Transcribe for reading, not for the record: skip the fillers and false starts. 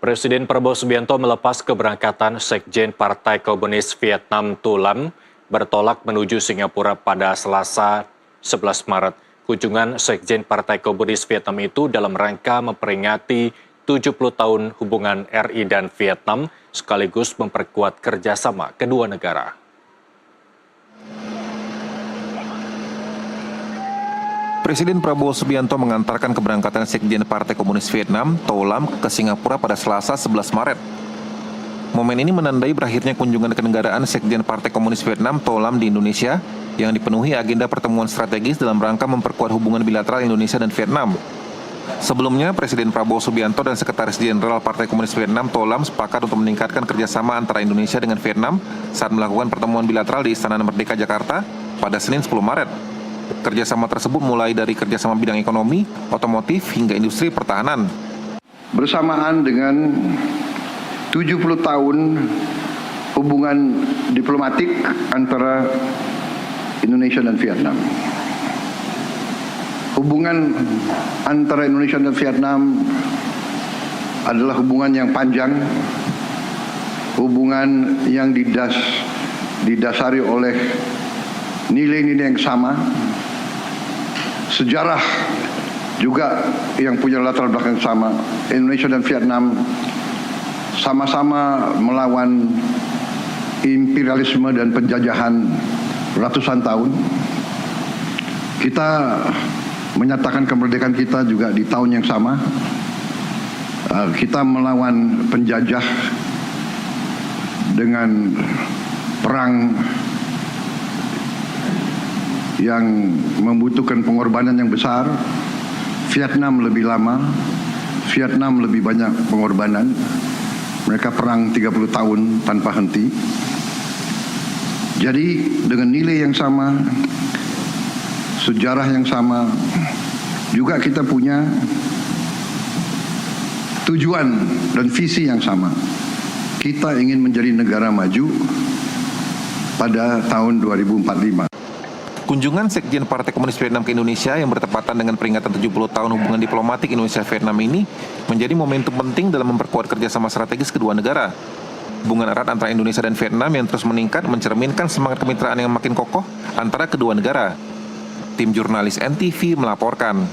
Presiden Prabowo Subianto melepas keberangkatan Sekjen Partai Komunis Vietnam Tu Lam bertolak menuju Singapura pada Selasa 11 Maret. Kunjungan Sekjen Partai Komunis Vietnam itu dalam rangka memperingati 70 tahun hubungan RI dan Vietnam sekaligus memperkuat kerjasama kedua negara. Presiden Prabowo Subianto mengantarkan keberangkatan Sekjen Partai Komunis Vietnam, Tu Lam, ke Singapura pada Selasa 11 Maret. Momen ini menandai berakhirnya kunjungan kenegaraan Sekjen Partai Komunis Vietnam, Tu Lam, di Indonesia yang dipenuhi agenda pertemuan strategis dalam rangka memperkuat hubungan bilateral Indonesia dan Vietnam. Sebelumnya, Presiden Prabowo Subianto dan Sekretaris Jenderal Partai Komunis Vietnam, Tu Lam, sepakat untuk meningkatkan kerjasama antara Indonesia dengan Vietnam saat melakukan pertemuan bilateral di Istana Merdeka, Jakarta pada Senin 10 Maret. Kerjasama tersebut mulai dari kerjasama bidang ekonomi, otomotif, hingga industri pertahanan. Bersamaan dengan 70 tahun hubungan diplomatik antara Indonesia dan Vietnam. Hubungan antara Indonesia dan Vietnam adalah hubungan yang panjang, hubungan yang didasari oleh nilai-nilai yang sama, sejarah juga yang punya latar belakang sama. Indonesia dan Vietnam sama-sama melawan imperialisme dan penjajahan ratusan tahun. Kita menyatakan kemerdekaan kita juga di tahun yang sama. Kita melawan penjajah dengan perang yang membutuhkan pengorbanan yang besar. Vietnam lebih lama, Vietnam lebih banyak pengorbanan. Mereka perang 30 tahun tanpa henti. Jadi dengan nilai yang sama, sejarah yang sama, juga kita punya tujuan dan visi yang sama. Kita ingin menjadi negara maju pada tahun 2045. Kunjungan Sekjen Partai Komunis Vietnam ke Indonesia yang bertepatan dengan peringatan 70 tahun hubungan diplomatik Indonesia-Vietnam ini menjadi momentum penting dalam memperkuat kerjasama strategis kedua negara. Hubungan erat antara Indonesia dan Vietnam yang terus meningkat mencerminkan semangat kemitraan yang makin kokoh antara kedua negara. Tim jurnalis NTV melaporkan.